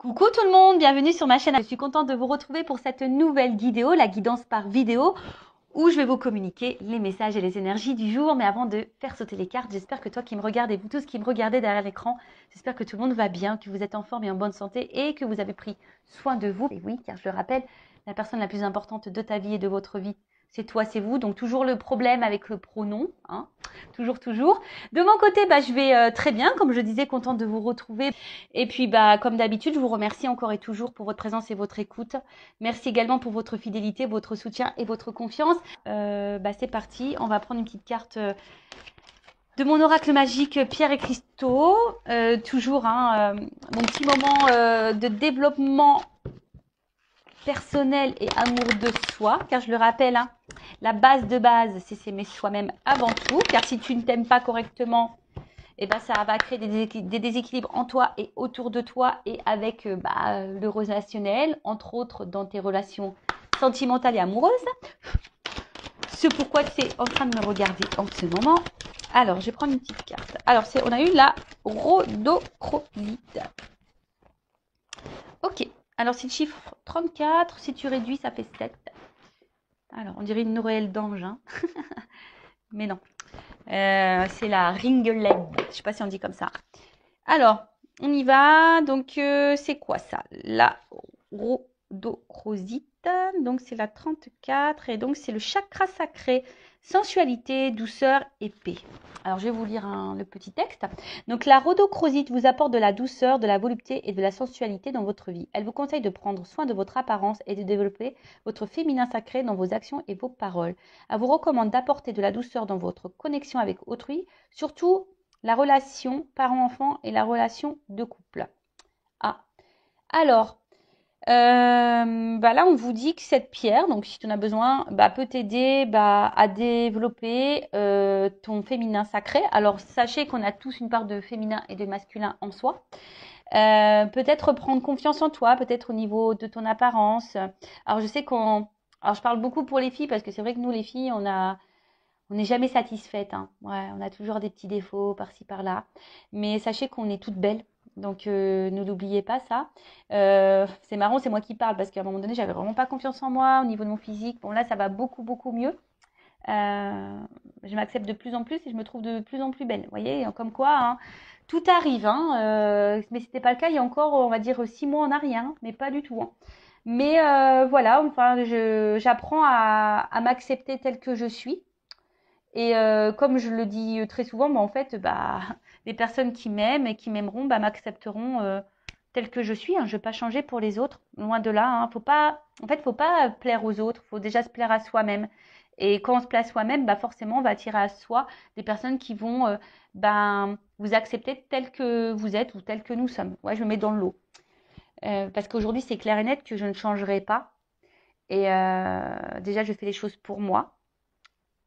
Coucou tout le monde, bienvenue sur ma chaîne. Je suis contente de vous retrouver pour cette nouvelle vidéo, la guidance par vidéo, où je vais vous communiquer les messages et les énergies du jour. Mais avant de faire sauter les cartes, j'espère que toi qui me regardes et vous tous qui me regardez derrière l'écran, j'espère que tout le monde va bien, que vous êtes en forme et en bonne santé et que vous avez pris soin de vous. Et oui, car je le rappelle, la personne la plus importante de ta vie et de votre vie, c'est toi, c'est vous. Donc toujours le problème avec le pronom, hein, toujours. De mon côté, je vais très bien, comme je disais, contente de vous retrouver. Et puis, comme d'habitude, je vous remercie encore et toujours pour votre présence et votre écoute. Merci également pour votre fidélité, votre soutien et votre confiance. C'est parti, on va prendre une petite carte de mon oracle magique Pierre et Cristaux. Toujours mon petit moment de développement personnel et amour de soi, car je le rappelle, la base de base, c'est s'aimer soi-même avant tout, car si tu ne t'aimes pas correctement, ça va créer des déséquilibres en toi et autour de toi et avec le relationnel, entre autres dans tes relations sentimentales et amoureuses. Ce pourquoi tu es en train de me regarder en ce moment. Alors, je vais prendre une petite carte. Alors, on a eu la rhodochrosite. Ok. Alors, c'est le chiffre 34. Si tu réduis, ça fait 7. Alors, on dirait une Noël d'ange. Mais non. C'est la ringeled. Je ne sais pas si on dit comme ça. Alors, on y va. Donc, c'est quoi ça? La rhodochrosite. Donc, c'est la 34. Et donc, c'est le chakra sacré. Sensualité, douceur et paix. Alors, je vais vous lire le petit texte. Donc, la rhodochrosite vous apporte de la douceur, de la volupté et de la sensualité dans votre vie. Elle vous conseille de prendre soin de votre apparence et de développer votre féminin sacré dans vos actions et vos paroles. Elle vous recommande d'apporter de la douceur dans votre connexion avec autrui, surtout la relation parent-enfant et la relation de couple. Alors, là, on vous dit que cette pierre, donc si tu en as besoin, peut t'aider à développer ton féminin sacré. Alors, sachez qu'on a tous une part de féminin et de masculin en soi. Peut-être prendre confiance en toi, peut-être au niveau de ton apparence. Alors, je sais alors je parle beaucoup pour les filles parce que c'est vrai que nous, les filles, on n'est jamais satisfaite. Ouais, on a toujours des petits défauts par-ci, par-là. Mais sachez qu'on est toutes belles. Donc, ne l'oubliez pas, ça. C'est marrant, c'est moi qui parle parce qu'à un moment donné, j'avais vraiment pas confiance en moi au niveau de mon physique. Bon, là, ça va beaucoup, beaucoup mieux. Je m'accepte de plus en plus et je me trouve de plus en plus belle. Vous voyez, comme quoi, tout arrive. Mais ce n'était pas le cas il y a encore, on va dire, 6 mois en arrière, mais pas du tout. Mais voilà, enfin, j'apprends à m'accepter telle que je suis. Et comme je le dis très souvent, en fait, les personnes qui m'aiment et qui m'aimeront m'accepteront telle que je suis. Je ne vais pas changer pour les autres, loin de là. Faut pas plaire aux autres. Il faut déjà se plaire à soi-même. Et quand on se plaît à soi-même, forcément, on va attirer à soi des personnes qui vont vous accepter tel que vous êtes ou tel que nous sommes. Ouais, je me mets dans le lot. Parce qu'aujourd'hui, c'est clair et net que je ne changerai pas. Et déjà, je fais les choses pour moi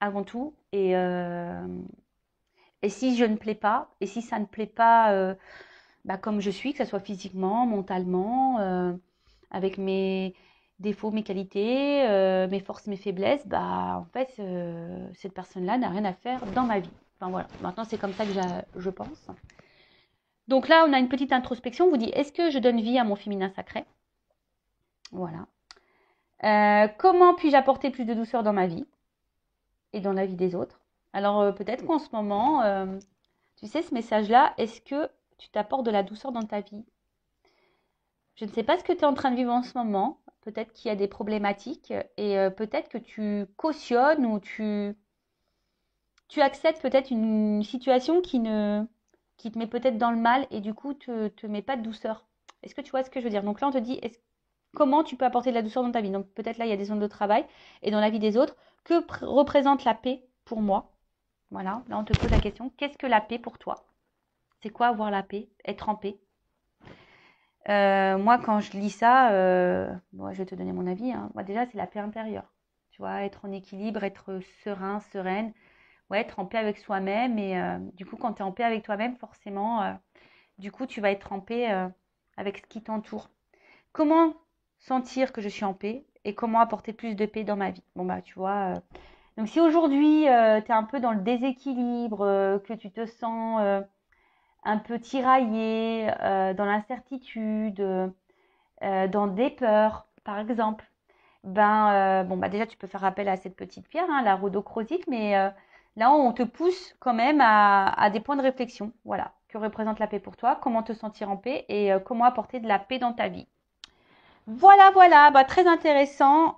avant tout. Et si je ne plais pas, et si ça ne plaît pas comme je suis, que ce soit physiquement, mentalement, avec mes défauts, mes qualités, mes forces, mes faiblesses, en fait, cette personne-là n'a rien à faire dans ma vie. Enfin voilà, maintenant c'est comme ça que je pense. Donc là, on a une petite introspection. On vous dit, est-ce que je donne vie à mon féminin sacré? Voilà. Comment puis-je apporter plus de douceur dans ma vie et dans la vie des autres? Alors peut-être qu'en ce moment, tu sais, ce message-là, est-ce que tu t'apportes de la douceur dans ta vie? Je ne sais pas ce que tu es en train de vivre en ce moment. Peut-être qu'il y a des problématiques et peut-être que tu cautionnes ou tu acceptes peut-être une situation qui te met peut-être dans le mal et du coup te met pas de douceur. Est-ce que tu vois ce que je veux dire? Donc là, on te dit comment tu peux apporter de la douceur dans ta vie? Donc peut-être là, il y a des zones de travail et dans la vie des autres. Que représente la paix pour moi? Voilà, là on te pose la question. Qu'est-ce que la paix pour toi? C'est quoi avoir la paix? Être en paix? Moi, quand je lis ça, je vais te donner mon avis. Moi, déjà, c'est la paix intérieure. Tu vois, être en équilibre, être serein, sereine. Ouais, être en paix avec soi-même. Et du coup, quand tu es en paix avec toi-même, forcément, du coup, tu vas être en paix avec ce qui t'entoure. Comment sentir que je suis en paix et comment apporter plus de paix dans ma vie? Bon, tu vois. Donc, si aujourd'hui, tu es un peu dans le déséquilibre, que tu te sens un peu tiraillé, dans l'incertitude, dans des peurs, par exemple, bon, bah déjà, tu peux faire appel à cette petite pierre, hein, la rhodochrosite, mais là, on te pousse quand même à des points de réflexion. Voilà. Que représente la paix pour toi? Comment te sentir en paix et comment apporter de la paix dans ta vie? Voilà, voilà, bah, très intéressant.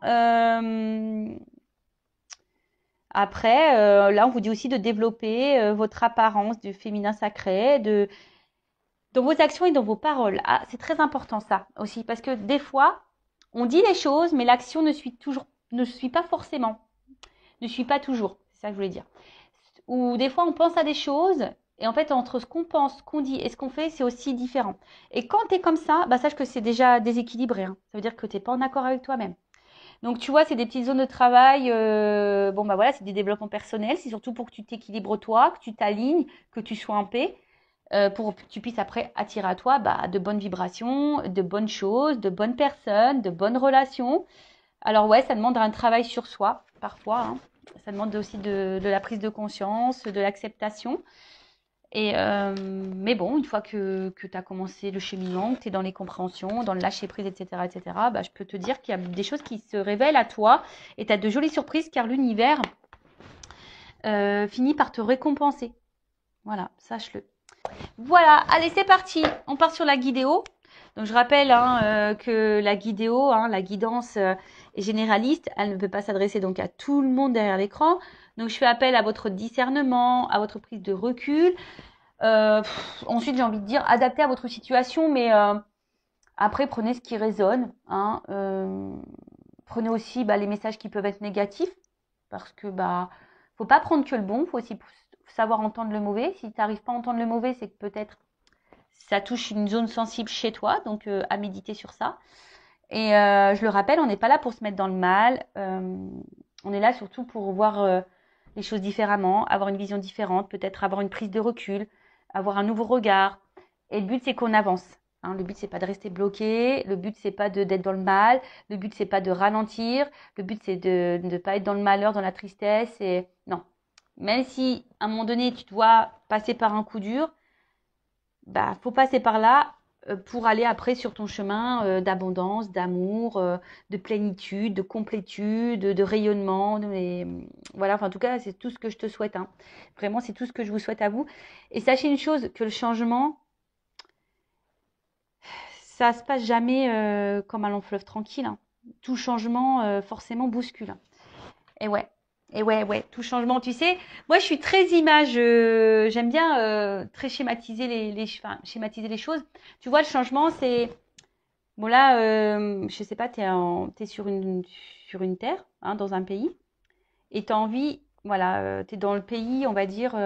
Après, là, on vous dit aussi de développer votre apparence du féminin sacré, dans vos actions et dans vos paroles. Ah, c'est très important ça aussi, parce que des fois, on dit les choses, mais l'action ne suit pas forcément, ne suit pas toujours. C'est ça que je voulais dire. Ou des fois, on pense à des choses, et en fait, entre ce qu'on pense, ce qu'on dit et ce qu'on fait, c'est aussi différent. Et quand tu es comme ça, bah, sache que c'est déjà déséquilibré, hein. Ça veut dire que tu n'es pas en accord avec toi-même. Donc, tu vois, c'est des petites zones de travail. Bon, bah voilà, c'est des développements personnels. C'est surtout pour que tu t'équilibres toi, que tu t'alignes, que tu sois en paix, pour que tu puisses après attirer à toi bah, de bonnes vibrations, de bonnes choses, de bonnes personnes, de bonnes relations. Alors, ouais, ça demande un travail sur soi, parfois, hein. Ça demande aussi de la prise de conscience, de l'acceptation. Mais bon, une fois que tu as commencé le cheminement, que tu es dans les compréhensions, dans le lâcher prise, etc., bah, je peux te dire qu'il y a des choses qui se révèlent à toi et tu as de jolies surprises car l'univers finit par te récompenser. Voilà, sache-le. Voilà, allez, c'est parti. On part sur la guidéo. Donc, je rappelle hein, que la guidéo, hein, la guidance est généraliste. Elle ne peut pas s'adresser donc à tout le monde derrière l'écran. Donc, je fais appel à votre discernement, à votre prise de recul. Ensuite, j'ai envie de dire, adaptez à votre situation, mais après, prenez ce qui résonne. Hein, prenez aussi les messages qui peuvent être négatifs, parce que faut pas prendre que le bon, faut aussi savoir entendre le mauvais. Si tu n'arrives pas à entendre le mauvais, c'est que peut-être ça touche une zone sensible chez toi, donc à méditer sur ça. Et je le rappelle, on n'est pas là pour se mettre dans le mal. On est là surtout pour voir les choses différemment, avoir une vision différente, peut-être avoir une prise de recul, avoir un nouveau regard. Et le but, c'est qu'on avance. Hein. Le but, c'est pas de rester bloqué. Le but, c'est pas d'être dans le mal. Le but, c'est pas de ralentir. Le but, c'est de ne pas être dans le malheur, dans la tristesse. Et non. Même si, à un moment donné, tu dois passer par un coup dur, faut passer par là pour aller après sur ton chemin d'abondance, d'amour, de plénitude, de complétude, de rayonnement. Voilà, enfin, en tout cas, c'est tout ce que je te souhaite. Hein. Vraiment, c'est tout ce que je vous souhaite à vous. Et sachez une chose, que le changement, ça se passe jamais comme un long fleuve tranquille. Hein. Tout changement, forcément, bouscule. Et ouais. Et ouais, tout changement, tu sais. Moi, je suis très image. J'aime bien très schématiser schématiser les choses. Tu vois, le changement, c'est bon là. Je sais pas, t'es sur une terre, hein, dans un pays, et t'as envie, voilà, t'es dans le pays, on va dire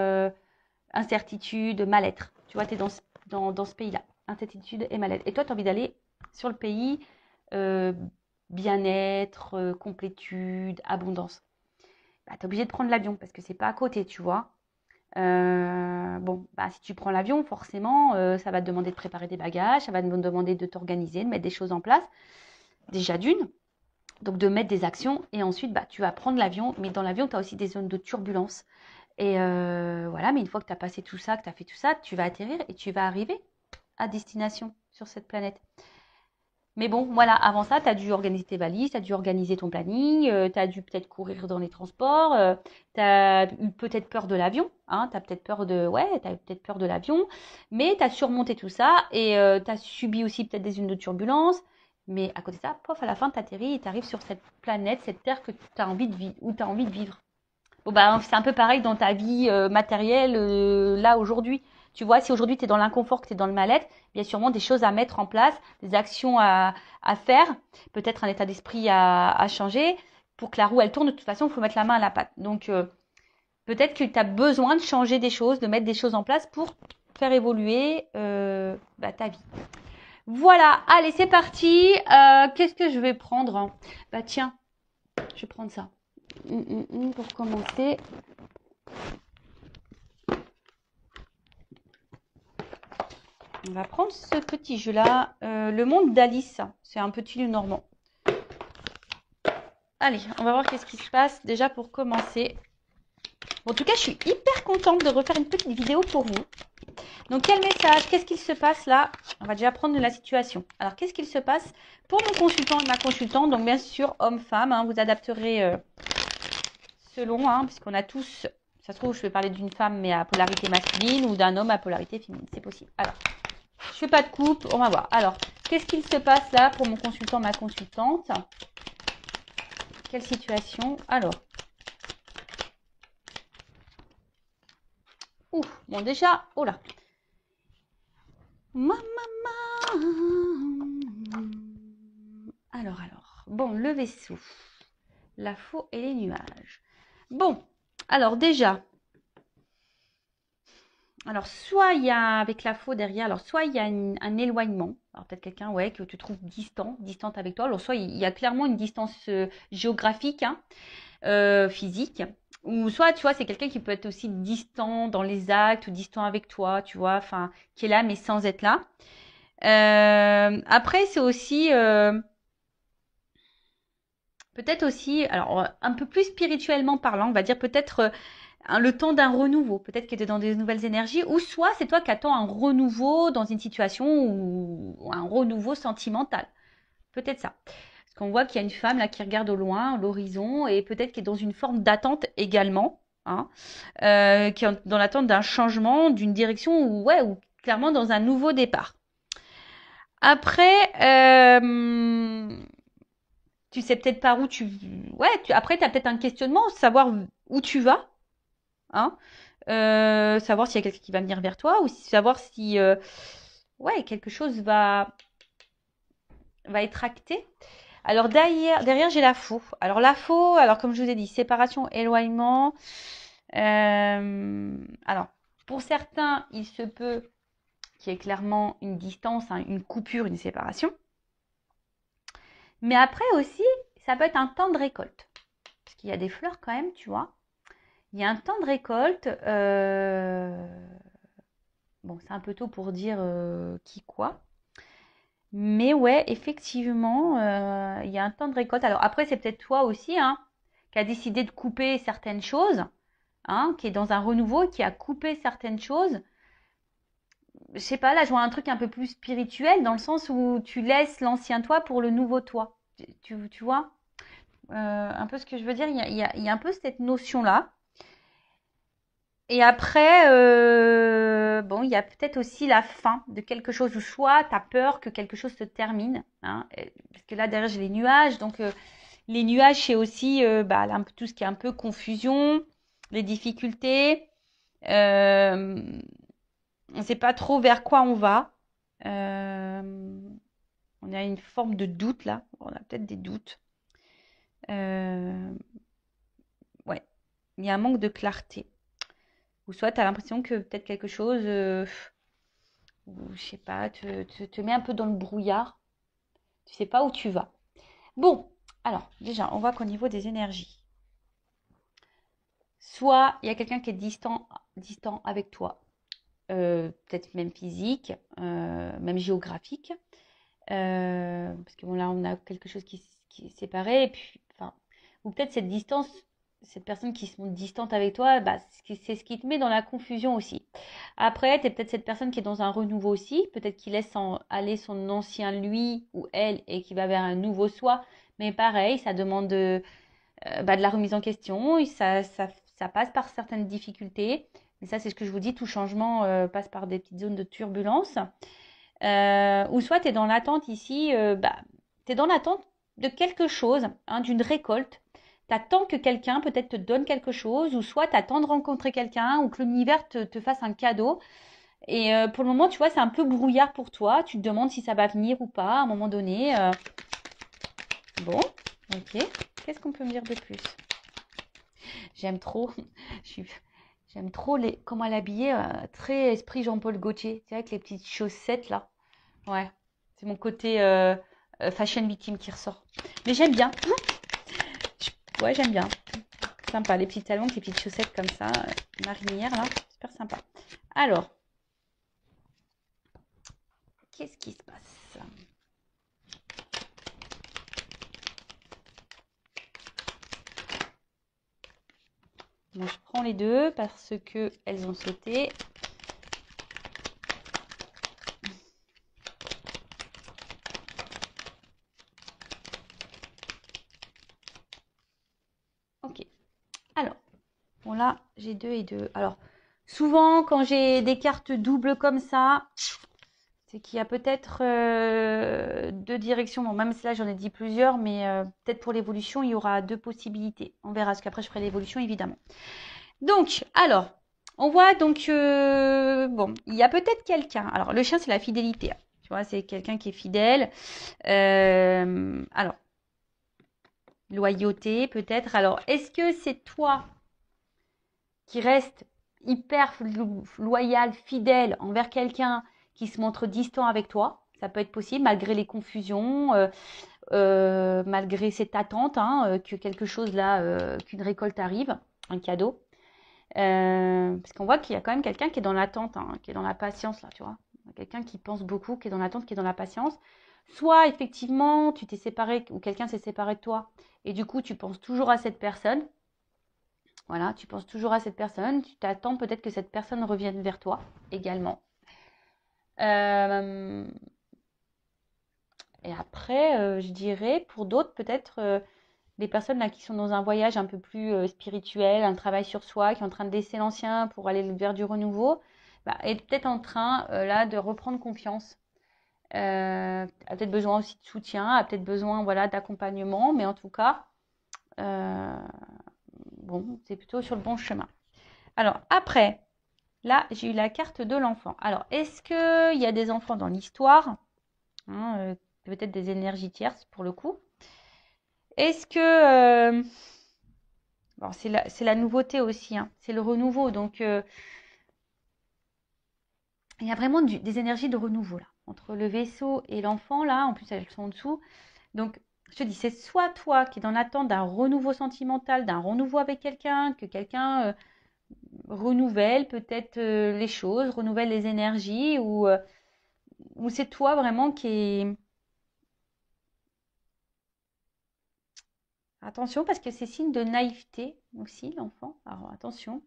incertitude, mal-être. Tu vois, t'es dans ce pays-là, incertitude et mal-être. Et toi, t'as envie d'aller sur le pays euh, bien-être, complétude, abondance. Tu es obligé de prendre l'avion parce que c'est pas à côté, tu vois. Bon, si tu prends l'avion, forcément, ça va te demander de préparer des bagages, ça va te demander de t'organiser, de mettre des choses en place. Déjà d'une, donc de mettre des actions. Et ensuite, tu vas prendre l'avion. Mais dans l'avion, tu as aussi des zones de turbulence. Et voilà, mais une fois que tu as passé tout ça, que tu as fait tout ça, tu vas atterrir et tu vas arriver à destination sur cette planète. Mais bon, voilà, avant ça, tu as dû organiser tes valises, tu as dû organiser ton planning, tu as dû peut-être courir dans les transports, tu as eu peut-être peur de l'avion, hein, tu as peut-être peur de l'avion, mais tu as surmonté tout ça et tu as subi aussi peut-être des zones de turbulence, mais à côté de ça, pof, à la fin, tu atterris et tu arrives sur cette planète, cette terre que tu as envie de vivre, où tu as envie de vivre. Bon, c'est un peu pareil dans ta vie matérielle, là, aujourd'hui. Tu vois, si aujourd'hui tu es dans l'inconfort, que tu es dans le mal-être, il y a sûrement des choses à mettre en place, des actions à faire, peut-être un état d'esprit à changer. Pour que la roue, elle tourne, de toute façon, il faut mettre la main à la pâte. Donc, peut-être que tu as besoin de changer des choses, de mettre des choses en place pour faire évoluer ta vie. Voilà, allez, c'est parti. Qu'est-ce que je vais prendre? Tiens, je vais prendre ça. Pour commencer. On va prendre ce petit jeu-là. Le monde d'Alice. C'est un petit lieu normand. Allez, on va voir qu'est-ce qui se passe déjà pour commencer. Bon, en tout cas, je suis hyper contente de refaire une petite vidéo pour vous. Donc, quel message? Qu'est-ce qu'il se passe là? On va déjà prendre de la situation. Alors, qu'est-ce qu'il se passe pour mon consultant et ma consultante? Donc, bien sûr, homme-femme, hein, vous adapterez selon, hein, puisqu'on a tous, ça se trouve, je vais parler d'une femme mais à polarité masculine ou d'un homme à polarité féminine. C'est possible. Alors, je fais pas de coupe, on va voir. Alors, qu'est-ce qu'il se passe là pour mon consultant, ma consultante? Quelle situation? Alors, bon déjà, oh là. Alors. Bon, le vaisseau, la faux et les nuages. Bon, alors déjà, alors soit il y a avec la faux derrière, alors soit il y a un éloignement, alors peut-être quelqu'un ouais que tu trouves distante avec toi, alors soit il y a clairement une distance géographique, hein, physique, ou soit tu vois c'est quelqu'un qui peut être aussi distant dans les actes ou distant avec toi, tu vois, enfin qui est là mais sans être là. Après c'est aussi peut-être aussi, alors un peu plus spirituellement parlant, on va dire peut-être le temps d'un renouveau. Peut-être que tu es dans des nouvelles énergies, ou soit c'est toi qui attends un renouveau dans une situation ou un renouveau sentimental. Peut-être ça. Parce qu'on voit qu'il y a une femme là qui regarde au loin, l'horizon, et peut-être qui est dans une forme d'attente également, hein, qui est dans l'attente d'un changement, d'une direction, ou ouais, ou clairement dans un nouveau départ. Après, tu sais peut-être par où tu... Ouais, après, tu as peut-être un questionnement, savoir où tu vas, hein, savoir s'il y a quelqu'un qui va venir vers toi, ou savoir si ouais, quelque chose va être acté. Alors derrière j'ai la faux. Alors la faux, alors comme je vous ai dit, séparation, éloignement. Alors, pour certains, il se peut qu'il y ait clairement une distance, hein, une coupure, une séparation. Mais après aussi, ça peut être un temps de récolte. Parce qu'il y a des fleurs quand même, tu vois. Il y a un temps de récolte. Bon, c'est un peu tôt pour dire qui quoi. Mais ouais, effectivement, il y a un temps de récolte. Alors après, c'est peut-être toi aussi, hein, qui a décidé de couper certaines choses, hein, qui est dans un renouveau, qui a coupé certaines choses. Je sais pas, là, je vois un truc un peu plus spirituel, dans le sens où tu laisses l'ancien toi pour le nouveau toi. Tu vois un peu ce que je veux dire, il y a un peu cette notion-là. Et après, bon, il y a peut-être aussi la fin de quelque chose, ou soit tu as peur que quelque chose se termine, hein, parce que là, derrière, j'ai les nuages, donc les nuages, c'est aussi bah, là, tout ce qui est un peu confusion, les difficultés, on ne sait pas trop vers quoi on va, on a une forme de doute là, on a peut-être des doutes, ouais, il y a un manque de clarté, ou soit tu as l'impression que peut-être quelque chose... ou je sais pas, te met un peu dans le brouillard. Tu sais pas où tu vas. Bon, alors déjà, on voit qu'au niveau des énergies, soit il y a quelqu'un qui est distant avec toi, peut-être même physique, même géographique, parce que bon là on a quelque chose qui est séparé, et puis, enfin, ou peut-être cette distance, cette personne qui se montre distante avec toi, bah, c'est ce qui te met dans la confusion aussi. Après, tu es peut-être cette personne qui est dans un renouveau aussi, peut-être qui laisse aller son ancien lui ou elle et qui va vers un nouveau soi, mais pareil, ça demande bah, de la remise en question, et ça passe par certaines difficultés, mais ça c'est ce que je vous dis, tout changement passe par des petites zones de turbulence. Ou soit tu es dans l'attente ici, bah, tu es dans l'attente de quelque chose, hein, d'une récolte. Tu attends que quelqu'un peut-être te donne quelque chose, ou soit tu attends de rencontrer quelqu'un, ou que l'univers te fasse un cadeau. Et pour le moment, tu vois, c'est un peu brouillard pour toi. Tu te demandes si ça va venir ou pas à un moment donné. Bon, ok. Qu'est-ce qu'on peut me dire de plus? J'aime trop. J'aime trop comment elle est habillée, très esprit Jean-Paul Gaultier. Tu sais, avec les petites chaussettes là. Ouais, c'est mon côté fashion victime qui ressort. Mais j'aime bien. Ouais, j'aime bien. Sympa, les petits talons, les petites chaussettes comme ça, marinières là, super sympa. Alors, qu'est-ce qui se passe? Bon, je prends les deux parce que elles ont sauté. Bon, là, j'ai 2 et 2. Alors, souvent, quand j'ai des cartes doubles comme ça, c'est qu'il y a peut-être 2 directions. Bon, même si là, j'en ai dit plusieurs, mais peut-être pour l'évolution, il y aura 2 possibilités. On verra, parce qu'après, je ferai l'évolution, évidemment. Donc, alors, on voit donc, bon, il y a peut-être quelqu'un. Alors, le chien, c'est la fidélité. Tu vois, c'est quelqu'un qui est fidèle. Alors, loyauté, peut-être. Alors, est-ce que c'est toi qui reste hyper loyal, fidèle envers quelqu'un qui se montre distant avec toi? Ça peut être possible, malgré les confusions, malgré cette attente, hein, que quelque chose là, qu'une récolte arrive, un cadeau. Parce qu'on voit qu'il y a quand même quelqu'un qui est dans l'attente, hein, qui est dans la patience là, tu vois. Quelqu'un qui pense beaucoup, qui est dans l'attente, qui est dans la patience. Soit effectivement, tu t'es séparé ou quelqu'un s'est séparé de toi et du coup, tu penses toujours à cette personne. Voilà, tu penses toujours à cette personne. Tu t'attends peut-être que cette personne revienne vers toi également. Euh, et après, je dirais, pour d'autres, peut-être des personnes là qui sont dans un voyage un peu plus spirituel, un travail sur soi, qui est en train de laisser l'ancien pour aller vers du renouveau, bah, est peut-être en train là de reprendre confiance. A peut-être besoin aussi de soutien, a peut-être besoin voilà d'accompagnement, mais en tout cas, euh, bon, c'est plutôt sur le bon chemin. Alors après, là, j'ai eu la carte de l'enfant. Alors, est-ce qu'il y a des enfants dans l'histoire, hein, peut-être des énergies tierces pour le coup. Est-ce que bon, c'est la nouveauté aussi, hein, c'est le renouveau. Donc, il y a vraiment des énergies de renouveau là. Entre le vaisseau et l'enfant, là, en plus, elles sont en dessous. Donc, je te dis, c'est soit toi qui es dans l'attente d'un renouveau sentimental, d'un renouveau avec quelqu'un, que quelqu'un renouvelle peut-être les choses, renouvelle les énergies, ou c'est toi vraiment qui est... Attention, parce que c'est signe de naïveté aussi, l'enfant. Alors, attention.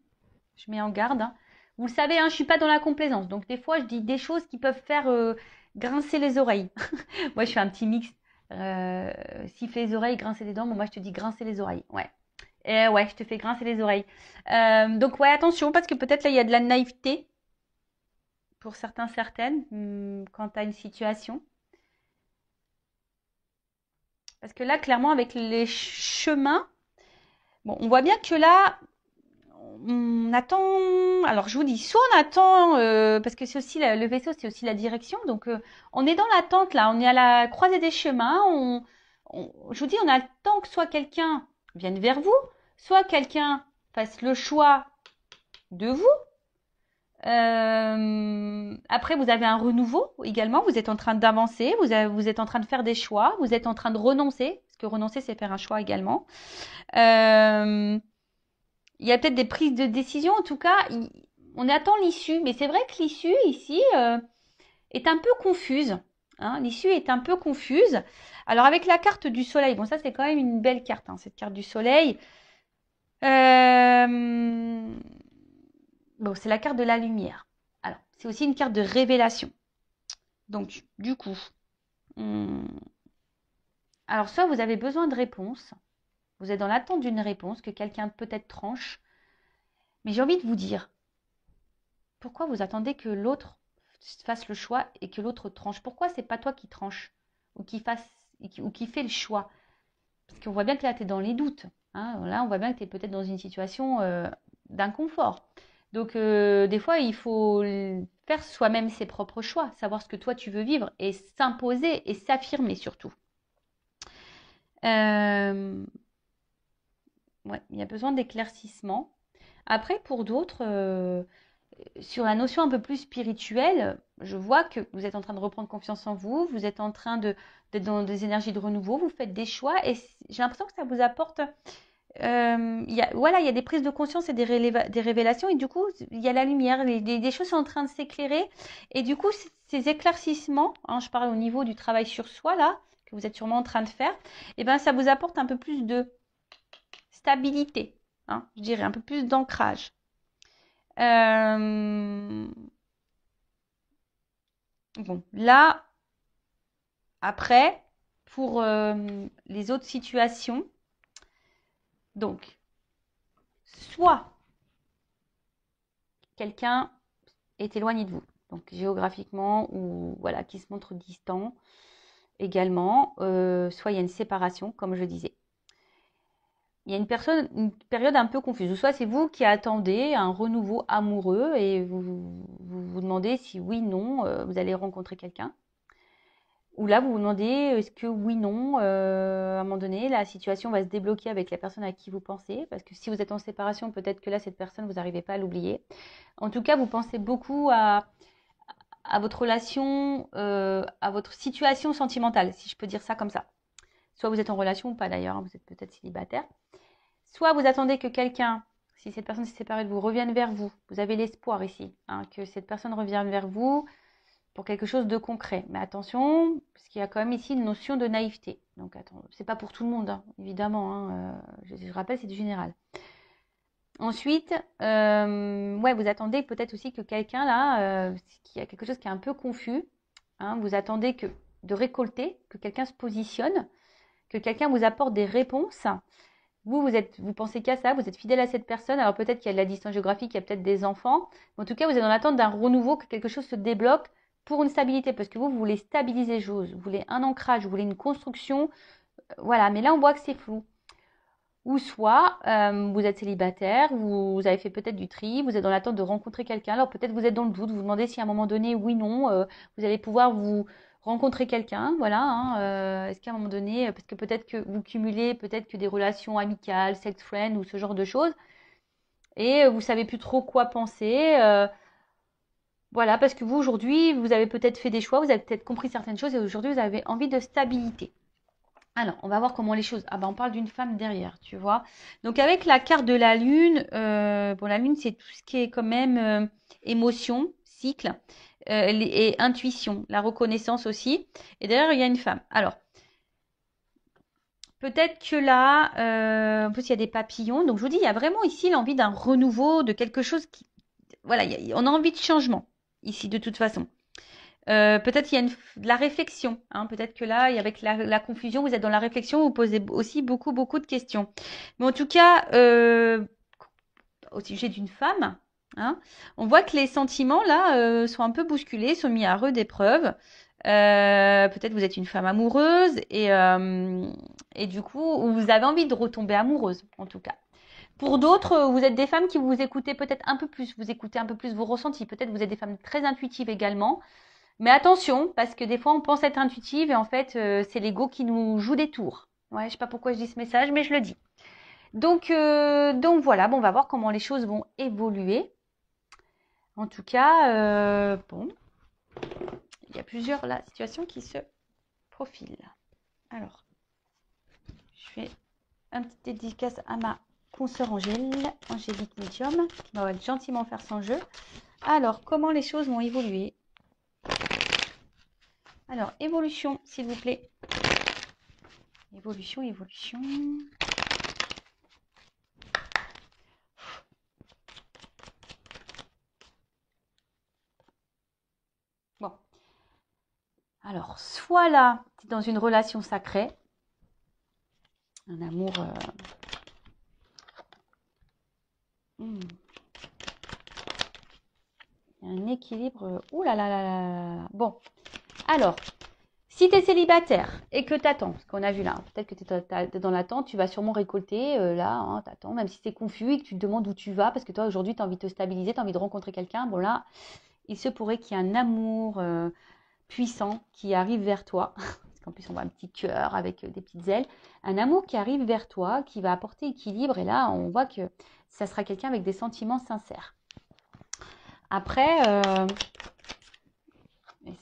Je mets en garde, hein. Vous le savez, hein, je ne suis pas dans la complaisance. Donc, des fois, je dis des choses qui peuvent faire grincer les oreilles. Moi, je fais un petit mix. Siffler les oreilles, grincer les dents. Bon, moi, je te dis grincer les oreilles. Ouais. Et ouais, je te fais grincer les oreilles. Donc, ouais, attention, parce que peut-être là, il y a de la naïveté pour certains, certaines, quant à une situation. Parce que là, clairement, avec les chemins, bon, on voit bien que là, on attend. Alors, je vous dis, soit on attend, parce que c'est aussi le vaisseau, c'est aussi la direction. Donc, on est dans l'attente là. On est à la croisée des chemins. Je vous dis, on attend que soit quelqu'un vienne vers vous, soit quelqu'un fasse le choix de vous. Après, vous avez un renouveau également. Vous êtes en train d'avancer. Vous êtes en train de faire des choix. Vous êtes en train de renoncer. Parce que renoncer, c'est faire un choix également. Euh, il y a peut-être des prises de décision. En tout cas, on attend l'issue. Mais c'est vrai que l'issue ici est un peu confuse. Hein. L'issue est un peu confuse. Alors avec la carte du soleil, bon ça c'est quand même une belle carte, hein, cette carte du soleil. Bon, c'est la carte de la lumière. Alors c'est aussi une carte de révélation. Donc du coup, alors soit vous avez besoin de réponses, vous êtes dans l'attente d'une réponse que quelqu'un peut-être tranche, mais j'ai envie de vous dire, pourquoi vous attendez que l'autre fasse le choix et que l'autre tranche? Pourquoi c'est pas toi qui tranche ou qui fait le choix? Parce qu'on voit bien que là, tu es dans les doutes. Hein. Là, on voit bien que tu es peut-être dans une situation d'inconfort. Donc, des fois, il faut faire soi-même ses propres choix, savoir ce que toi, tu veux vivre et s'imposer et s'affirmer surtout. Ouais, il y a besoin d'éclaircissement. Après, pour d'autres, sur la notion un peu plus spirituelle, je vois que vous êtes en train de reprendre confiance en vous, vous êtes en train d'être dans des énergies de renouveau, vous faites des choix et j'ai l'impression que ça vous apporte, voilà, il y a des prises de conscience et des révélations et du coup, il y a la lumière, des choses sont en train de s'éclairer et du coup, ces éclaircissements, hein, je parle au niveau du travail sur soi là, que vous êtes sûrement en train de faire, et ben ça vous apporte un peu plus de stabilité, hein, je dirais, un peu plus d'ancrage. Euh, Bon, là, après, pour les autres situations, donc, soit quelqu'un est éloigné de vous, donc géographiquement ou voilà, qui se montre distant également, soit il y a une séparation, comme je disais. Il y a une période un peu confuse, ou soit c'est vous qui attendez un renouveau amoureux et vous demandez si oui, non, vous allez rencontrer quelqu'un. Ou là, vous vous demandez, est-ce que oui, non, à un moment donné, la situation va se débloquer avec la personne à qui vous pensez. Parce que si vous êtes en séparation, peut-être que là, cette personne, vous n'arrivez pas à l'oublier. En tout cas, vous pensez beaucoup à votre relation, à votre situation sentimentale, si je peux dire ça comme ça. Soit vous êtes en relation ou pas d'ailleurs, hein, vous êtes peut-être célibataire. Soit vous attendez que quelqu'un, si cette personne s'est séparée de vous, revienne vers vous. Vous avez l'espoir ici, hein, que cette personne revienne vers vous pour quelque chose de concret. Mais attention, parce qu'il y a quand même ici une notion de naïveté. Donc attends, c'est pas pour tout le monde, hein, évidemment. Hein, je rappelle, c'est du général. Ensuite, ouais, vous attendez peut-être aussi que quelqu'un là, qu'il y a quelque chose qui est un peu confus. Hein, vous attendez de récolter, que quelqu'un se positionne, que quelqu'un vous apporte des réponses. Vous pensez qu'à ça, vous êtes fidèle à cette personne. Alors peut-être qu'il y a de la distance géographique, il y a peut-être des enfants. Mais en tout cas, vous êtes en attente d'un renouveau, que quelque chose se débloque pour une stabilité. Parce que vous voulez stabiliser les choses, vous voulez un ancrage, vous voulez une construction. Voilà, mais là, on voit que c'est flou. Ou soit, vous êtes célibataire, vous avez fait peut-être du tri, vous êtes dans l'attente de rencontrer quelqu'un. Alors peut-être vous êtes dans le doute, vous vous demandez si à un moment donné, oui, non, vous allez pouvoir vous rencontrer quelqu'un. Voilà, hein, est-ce qu'à un moment donné, parce que peut-être que vous cumulez peut-être que des relations amicales, sex friend ou ce genre de choses, et vous savez plus trop quoi penser. Voilà, parce que vous aujourd'hui, vous avez peut-être fait des choix, vous avez peut-être compris certaines choses et aujourd'hui vous avez envie de stabilité. Alors, on va voir comment les choses. Ah ben, on parle d'une femme derrière, tu vois. Donc, avec la carte de la lune, bon, la lune, c'est tout ce qui est quand même émotion, cycle et intuition, la reconnaissance aussi. Et derrière, il y a une femme. Alors, peut-être que là, en plus, il y a des papillons. Donc, je vous dis, il y a vraiment ici l'envie d'un renouveau, de quelque chose qui. Voilà, on a envie de changement ici, de toute façon. Peut-être qu'il y a de la réflexion. Hein. Peut-être que là, avec la confusion, vous êtes dans la réflexion, vous posez aussi beaucoup, beaucoup de questions. Mais en tout cas, au sujet d'une femme, hein, on voit que les sentiments, là, sont un peu bousculés, sont mis à rude épreuve. Peut-être vous êtes une femme amoureuse et du coup, vous avez envie de retomber amoureuse, en tout cas. Pour d'autres, vous êtes des femmes qui vous écoutez peut-être un peu plus, vous écoutez un peu plus vos ressentis. Peut-être vous êtes des femmes très intuitives également. Mais attention, parce que des fois, on pense être intuitive et en fait, c'est l'ego qui nous joue des tours. Ouais, je sais pas pourquoi je dis ce message, mais je le dis. Donc voilà, bon, on va voir comment les choses vont évoluer. En tout cas, bon, il y a plusieurs là, situations qui se profilent. Alors, je fais un petit dédicace à ma consoeur Angélique Medium, qui va gentiment faire son jeu. Alors, comment les choses vont évoluer? Alors, évolution, s'il vous plaît. Évolution, évolution. Bon. Alors, soit là, tu es dans une relation sacrée, un amour. Un équilibre. Ouh là là là là là. Bon. Alors, si tu es célibataire et que tu attends, ce qu'on a vu là, peut-être que tu es dans l'attente, tu vas sûrement récolter là, hein, tu attends, même si c'est confus et que tu te demandes où tu vas, parce que toi aujourd'hui tu as envie de te stabiliser, tu as envie de rencontrer quelqu'un. Bon là, il se pourrait qu'il y ait un amour puissant qui arrive vers toi. Parce qu'en plus, on voit un petit cœur avec des petites ailes. Un amour qui arrive vers toi, qui va apporter équilibre. Et là, on voit que ça sera quelqu'un avec des sentiments sincères. Après,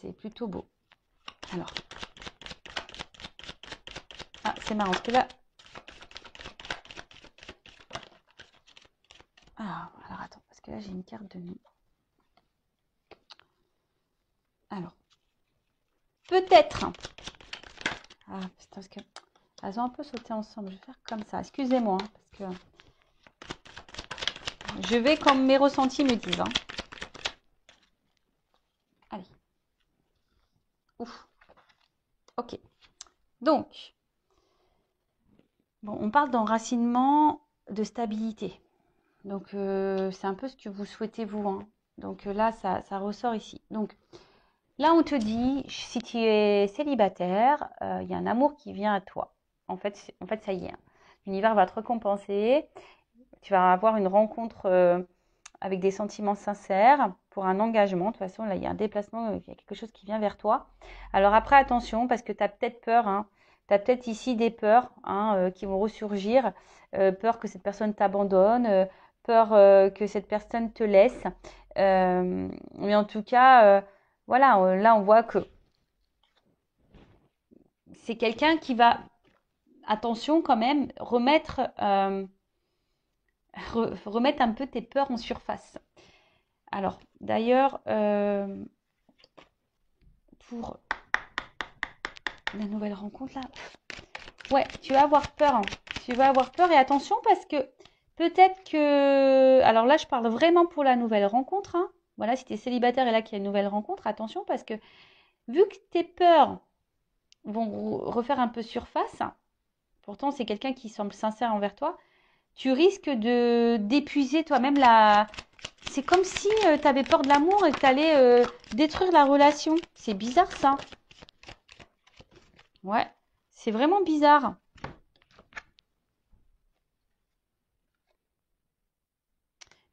c'est plutôt beau. Alors, ah, c'est marrant parce que là. Ah, alors attends, parce que là, j'ai une carte de nous. Alors, peut-être. Ah, putain, parce que. Elles ont un peu sauté ensemble. Je vais faire comme ça. Excusez-moi, hein, parce que. Je vais comme mes ressentis me disent. Hein. Allez. Ouf. Ok. Donc, bon, on parle d'enracinement, de stabilité. Donc, c'est un peu ce que vous souhaitez vous, hein. Donc là, ça ressort ici. Donc là, on te dit, si tu es célibataire, il y a un amour qui vient à toi. En fait, ça y est, hein. L'univers va te récompenser. Tu vas avoir une rencontre avec des sentiments sincères pour un engagement. De toute façon, là, il y a un déplacement, il y a quelque chose qui vient vers toi. Alors après, attention, parce que tu as peut-être peur, hein. Tu as peut-être ici des peurs, hein, qui vont ressurgir. Peur que cette personne t'abandonne, peur que cette personne te laisse. Mais en tout cas, voilà, là, on voit que c'est quelqu'un qui va, attention quand même, remettre un peu tes peurs en surface. Alors, d'ailleurs, pour la nouvelle rencontre, là, ouais, tu vas avoir peur, hein. Tu vas avoir peur et attention parce que peut-être que... Alors là, je parle vraiment pour la nouvelle rencontre, hein. Voilà, si tu es célibataire et là qu'il y a une nouvelle rencontre, attention parce que vu que tes peurs vont refaire un peu surface, pourtant c'est quelqu'un qui semble sincère envers toi, tu risques de d'épuiser toi-même la... C'est comme si tu avais peur de l'amour et que tu allais détruire la relation. C'est bizarre ça. Ouais, c'est vraiment bizarre.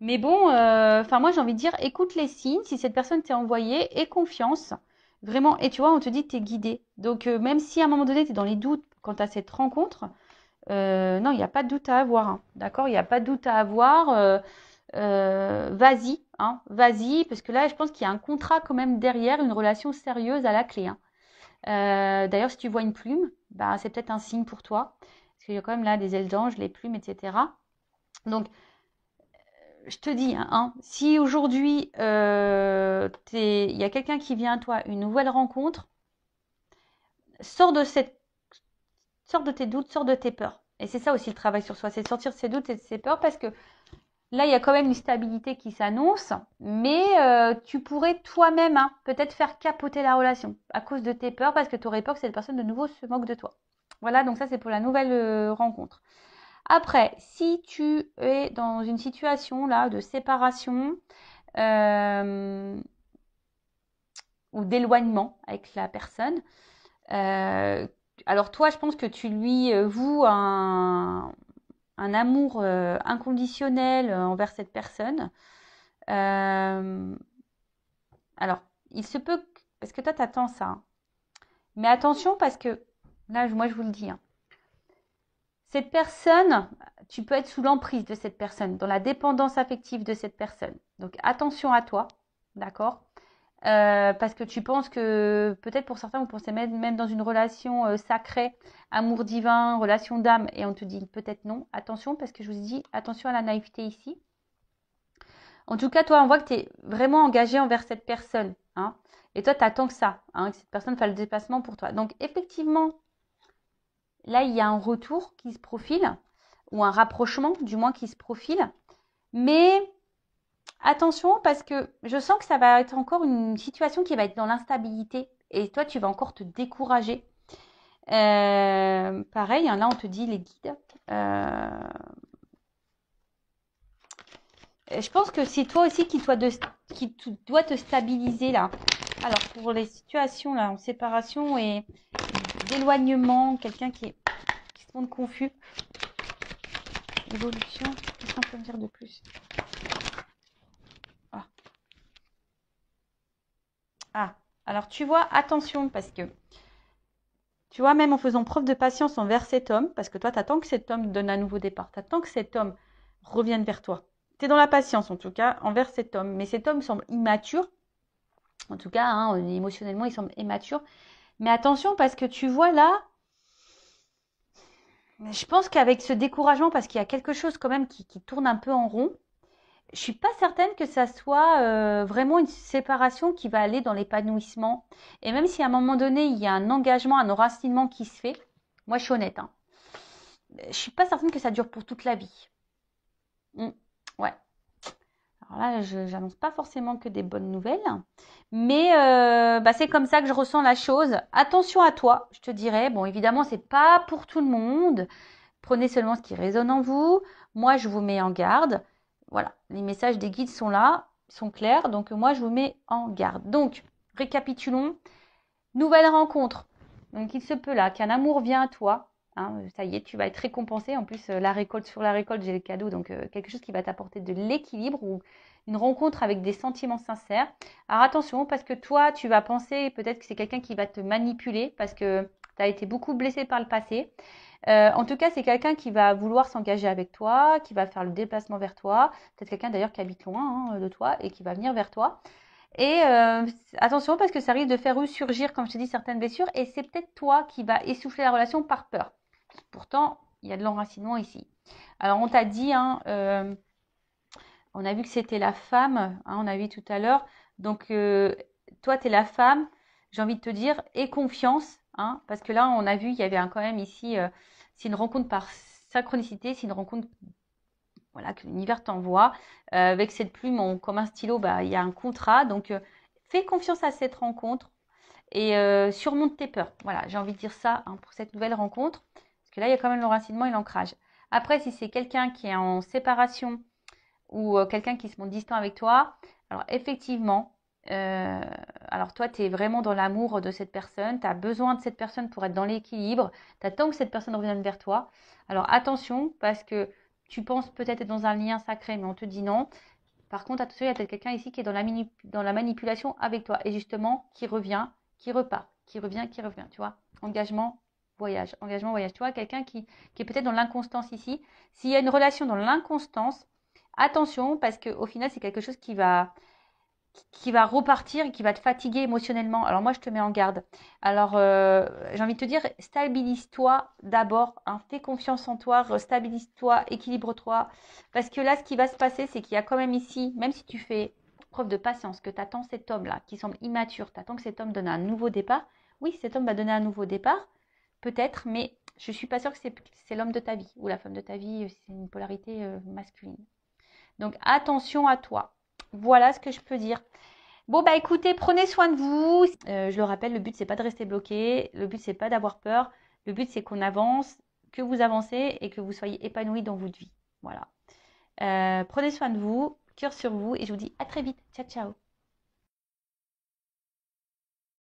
Mais bon, enfin moi j'ai envie de dire, écoute les signes, si cette personne t'est envoyée, aie confiance. Vraiment, et tu vois, on te dit que tu es guidé. Donc même si à un moment donné tu es dans les doutes quant à cette rencontre, non, il n'y a pas de doute à avoir, hein. D'accord? Il n'y a pas de doute à avoir. Vas-y, hein, vas-y, parce que là, je pense qu'il y a un contrat quand même derrière, une relation sérieuse à la clé, hein. D'ailleurs, si tu vois une plume, bah, c'est peut-être un signe pour toi, parce qu'il y a quand même là des ailes d'ange, les plumes, etc. Donc, je te dis, hein, si aujourd'hui, il y a quelqu'un qui vient à toi, une nouvelle rencontre, sors de sors de tes doutes, sors de tes peurs. Et c'est ça aussi le travail sur soi, c'est de sortir de ses doutes et de ses peurs, parce que là, il y a quand même une stabilité qui s'annonce, mais tu pourrais toi-même, hein, peut-être faire capoter la relation à cause de tes peurs, parce que tu aurais peur que cette personne de nouveau se moque de toi. Voilà, donc ça c'est pour la nouvelle rencontre. Après, si tu es dans une situation là de séparation euh, ou d'éloignement avec la personne, euh, alors toi, je pense que tu lui voues un amour inconditionnel envers cette personne. Euh, alors, il se peut, parce que toi, t'attends ça, hein. Mais attention parce que, là, moi, je vous le dis, hein, cette personne, tu peux être sous l'emprise de cette personne, dans la dépendance affective de cette personne. Donc, attention à toi, d'accord? Parce que tu penses que, peut-être pour certains, vous pensez même dans une relation sacrée, amour divin, relation d'âme, et on te dit peut-être non. Attention, parce que je vous dis, attention à la naïveté ici. En tout cas, toi, on voit que tu es vraiment engagé envers cette personne, hein. Et toi, tu attends que ça, hein, que cette personne fasse le déplacement pour toi. Donc, effectivement, là, il y a un retour qui se profile, ou un rapprochement, du moins, qui se profile. Mais attention, parce que je sens que ça va être encore une situation qui va être dans l'instabilité. Et toi, tu vas encore te décourager. Pareil, hein, là, on te dit les guides. Je pense que c'est toi aussi qui dois te stabiliser là. Alors pour les situations là en séparation et d'éloignement, quelqu'un qui se montre confus, évolution, qu'est-ce qu'on peut me dire de plus? Ah. Ah, alors tu vois, attention parce que tu vois, même en faisant preuve de patience envers cet homme, parce que toi, tu attends que cet homme donne un nouveau départ, tu attends que cet homme revienne vers toi. Tu es dans la patience en tout cas envers cet homme, mais cet homme semble immature. En tout cas, hein, émotionnellement, il semble immature. Mais attention, parce que tu vois là, je pense qu'avec ce découragement, parce qu'il y a quelque chose quand même qui tourne un peu en rond, je suis pas certaine que ça soit vraiment une séparation qui va aller dans l'épanouissement. Et même si à un moment donné, il y a un engagement, un enracinement qui se fait, moi je suis honnête, hein, je suis pas certaine que ça dure pour toute la vie. Ouais. Alors là, je n'annonce pas forcément que des bonnes nouvelles, mais bah, c'est comme ça que je ressens la chose. Attention à toi, je te dirais. Bon, évidemment, c'est pas pour tout le monde. Prenez seulement ce qui résonne en vous. Moi, je vous mets en garde. Voilà, les messages des guides sont là, sont clairs. Donc, moi, je vous mets en garde. Donc, récapitulons. Nouvelle rencontre. Donc, il se peut là qu'un amour vient à toi. Hein, ça y est, tu vas être récompensé. En plus, la récolte sur la récolte, j'ai le cadeau. Donc, quelque chose qui va t'apporter de l'équilibre ou une rencontre avec des sentiments sincères. Alors, attention, parce que toi, tu vas penser peut-être que c'est quelqu'un qui va te manipuler parce que tu as été beaucoup blessé par le passé. En tout cas, c'est quelqu'un qui va vouloir s'engager avec toi, qui va faire le déplacement vers toi. Peut-être quelqu'un d'ailleurs qui habite loin de toi et qui va venir vers toi. Et attention parce que ça risque de faire ressurgir, comme je te dis, certaines blessures. Et c'est peut-être toi qui va essouffler la relation par peur. Pourtant, il y a de l'enracinement ici. Alors, on t'a dit, hein, on a vu que c'était la femme, hein, on a vu tout à l'heure. Donc, toi, tu es la femme, j'ai envie de te dire, aie confiance. Hein, parce que là, on a vu, il y avait quand même ici, c'est une rencontre par synchronicité, c'est une rencontre voilà, que l'univers t'envoie. Avec cette plume, comme un stylo, bah, il y a un contrat. Donc, fais confiance à cette rencontre et surmonte tes peurs. Voilà, j'ai envie de dire ça hein, pour cette nouvelle rencontre. Parce que là, il y a quand même l'enracinement et l'ancrage. Après, si c'est quelqu'un qui est en séparation ou quelqu'un qui se montre distant avec toi, alors effectivement, euh, alors toi, tu es vraiment dans l'amour de cette personne, tu as besoin de cette personne pour être dans l'équilibre, tu attends que cette personne revienne vers toi. Alors attention, parce que tu penses peut-être être dans un lien sacré, mais on te dit non. Par contre, attention, il y a peut-être quelqu'un ici qui est dans la manipulation avec toi, et justement, qui revient, qui repart, qui revient, tu vois. Engagement, voyage, tu vois, quelqu'un qui est peut-être dans l'inconstance ici. S'il y a une relation dans l'inconstance, attention, parce qu'au final, c'est quelque chose qui va repartir et qui va te fatiguer émotionnellement. Alors moi, je te mets en garde. Alors, j'ai envie de te dire, stabilise-toi d'abord. Hein, fais confiance en toi, stabilise-toi, équilibre-toi. Parce que là, ce qui va se passer, c'est qu'il y a quand même ici, même si tu fais preuve de patience, que tu attends cet homme-là, qui semble immature, tu attends que cet homme donne un nouveau départ. Oui, cet homme va donner un nouveau départ, peut-être, mais je ne suis pas sûre que c'est l'homme de ta vie ou la femme de ta vie, c'est une polarité masculine. Donc attention à toi. Voilà ce que je peux dire. Bon bah écoutez, prenez soin de vous. Je le rappelle, le but c'est pas de rester bloqué, le but c'est pas d'avoir peur, le but c'est qu'on avance, que vous avancez et que vous soyez épanoui dans votre vie. Voilà. Prenez soin de vous, cœur sur vous et je vous dis à très vite. Ciao ciao.